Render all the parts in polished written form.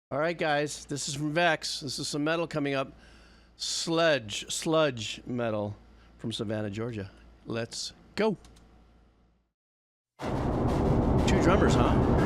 All right, guys, this is from Vex. This is some metal coming up. Sludge metal from Savannah, Georgia. Let's go. Two drummers, huh?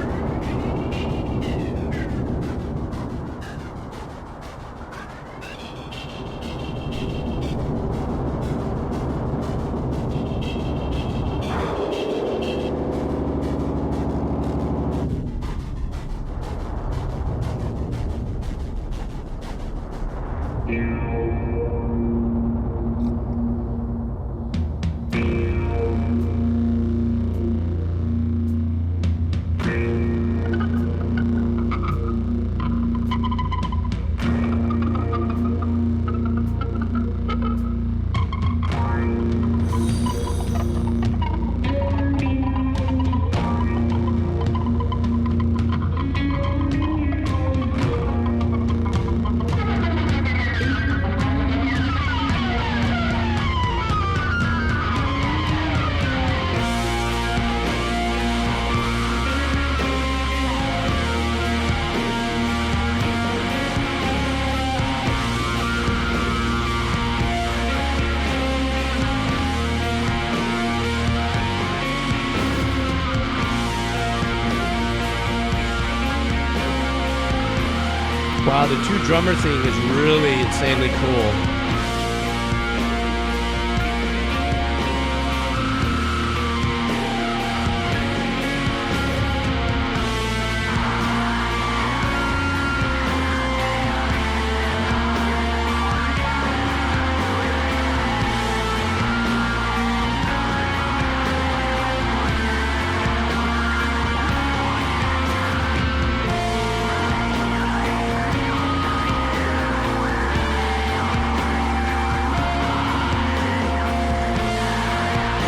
Wow, the two drummer thing is really insanely cool.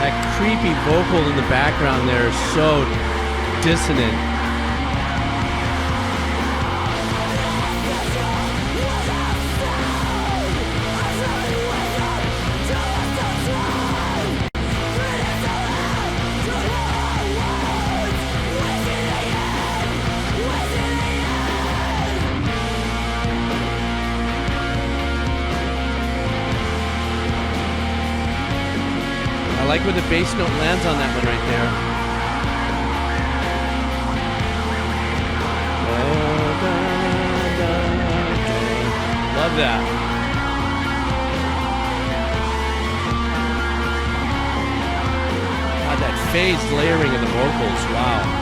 That creepy vocal in the background there is so dissonant. I like where the bass note lands on that one right there. Love that. God, that phased layering of the vocals, wow.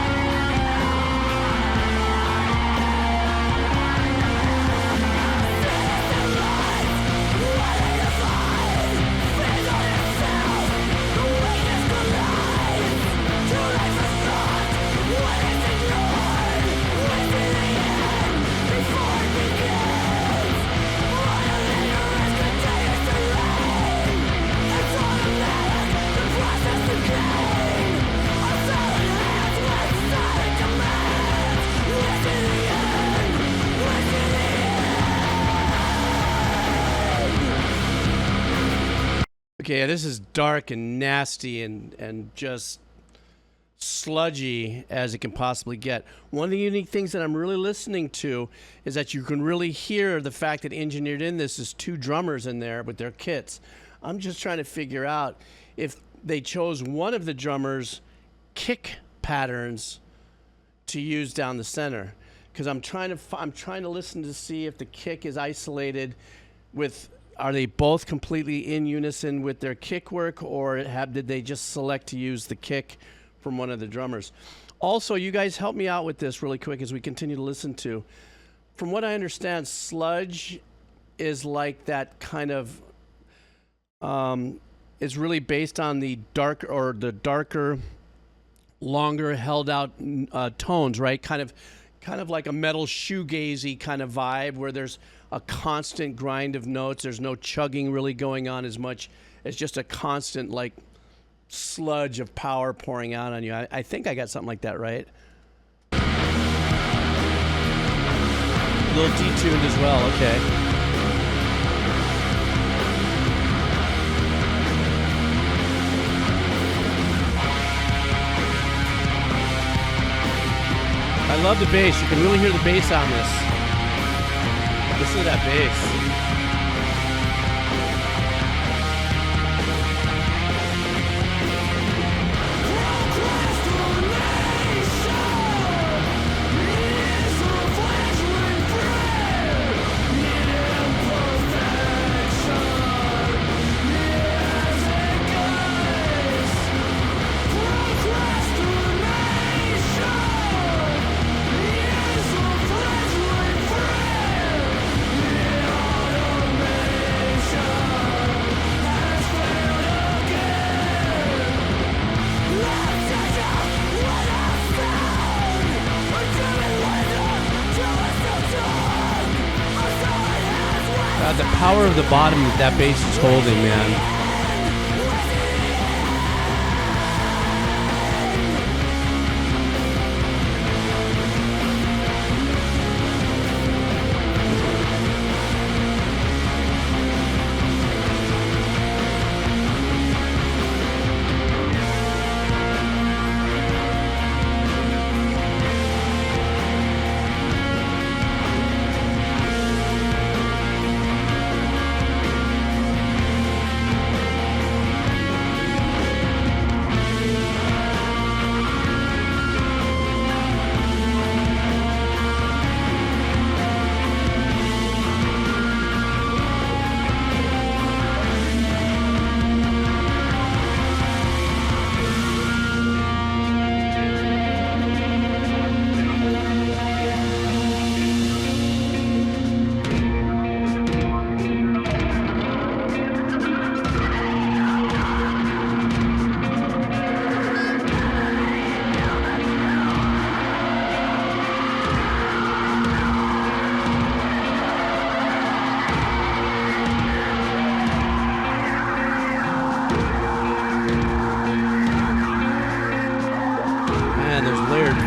Okay, this is dark and nasty and just sludgy as it can possibly get. One of the unique things that I'm really listening to is that you can really hear the fact that engineered in this is two drummers in there with their kits. I'm just trying to figure out if they chose one of the drummers' kick patterns to use down the center, because I'm trying to listen to see if the kick is isolated with. Are they both completely in unison with their kick work, or did they just select to use the kick from one of the drummers? Also, you guys help me out with this really quick as we continue to listen to. From what I understand, sludge is like that kind of is really based on the darker, longer held out tones, right? Kind of like a metal shoegazy kind of vibe where there's a constant grind of notes. There's no chugging really going on as much as just a constant like sludge of power pouring out on you. I think I got something like that right. A little detuned as well, okay. I love the bass. You can really hear the bass on this. Listen to that bass. The power of the bottom that bass is holding, man.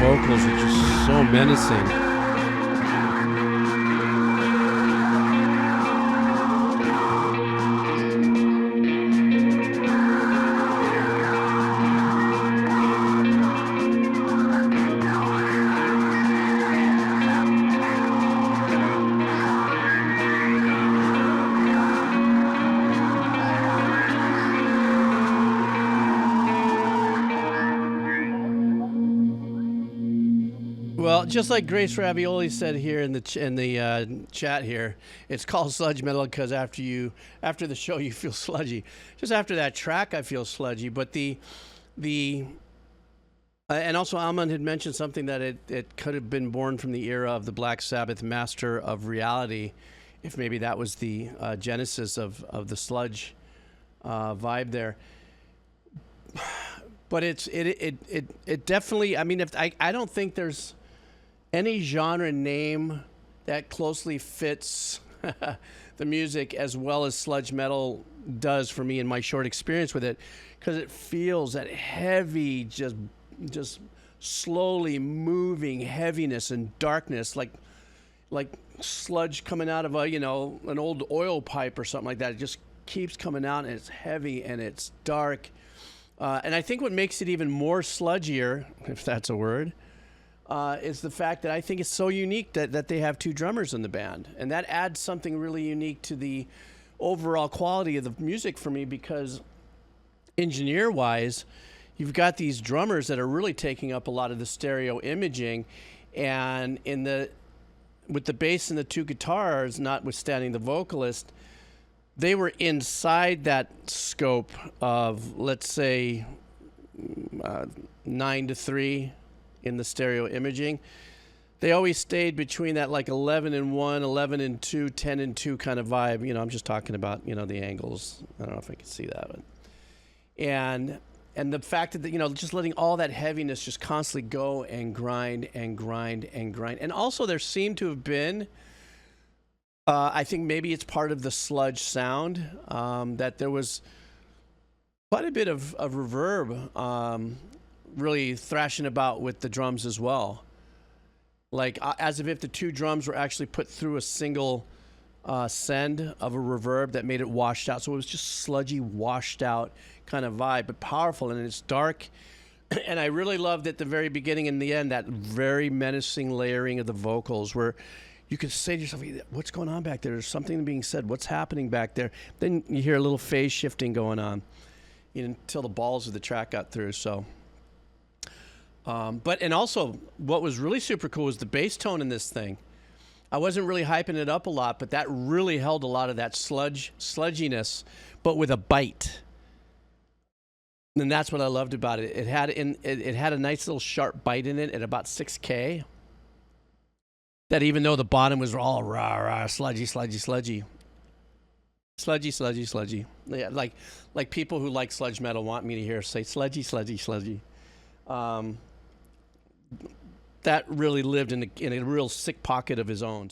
Vocals are just so menacing. Well, just like Grace Ravioli said here in the chat here, it's called sludge metal because after the show you feel sludgy. Just after that track, I feel sludgy. But and also Alman had mentioned something that it could have been born from the era of the Black Sabbath Master of Reality, if maybe that was the genesis of the sludge vibe there. But it definitely. I mean, I don't think there's any genre name that closely fits the music as well as sludge metal does for me in my short experience with it, because it feels that heavy, just slowly moving heaviness and darkness, like sludge coming out of an old oil pipe or something like that. It just keeps coming out, and it's heavy and it's dark. And I think what makes it even more sludgier, if that's a word, is the fact that I think it's so unique that they have two drummers in the band. And that adds something really unique to the overall quality of the music for me, because engineer-wise, you've got these drummers that are really taking up a lot of the stereo imaging. And with the bass and the two guitars, notwithstanding the vocalist, they were inside that scope of, let's say, 9-3 in the stereo imaging. They always stayed between that like 11-1, 11-2, 10-2 kind of vibe. I'm just talking about, the angles. I don't know if I can see that. But. And the fact that, just letting all that heaviness just constantly go and grind and grind and grind. And also there seemed to have been, I think maybe it's part of the sludge sound, that there was quite a bit of reverb really thrashing about with the drums as well. Like as if the two drums were actually put through a single send of a reverb that made it washed out. So it was just sludgy, washed out kind of vibe, but powerful, and it's dark. And I really loved at the very beginning and the end that very menacing layering of the vocals where you could say to yourself, what's going on back there? There's something being said. What's happening back there? Then you hear a little phase shifting going on, until the balls of the track got through. So, and also what was really super cool was the bass tone in this thing. I wasn't really hyping it up a lot, but that really held a lot of that sludginess, but with a bite. And that's what I loved about it. It had a nice little sharp bite in it at about 6K. That even though the bottom was all rah rah sludgy. Yeah, like people who like sludge metal want me to hear say sludgy. That really lived in a real sick pocket of his own.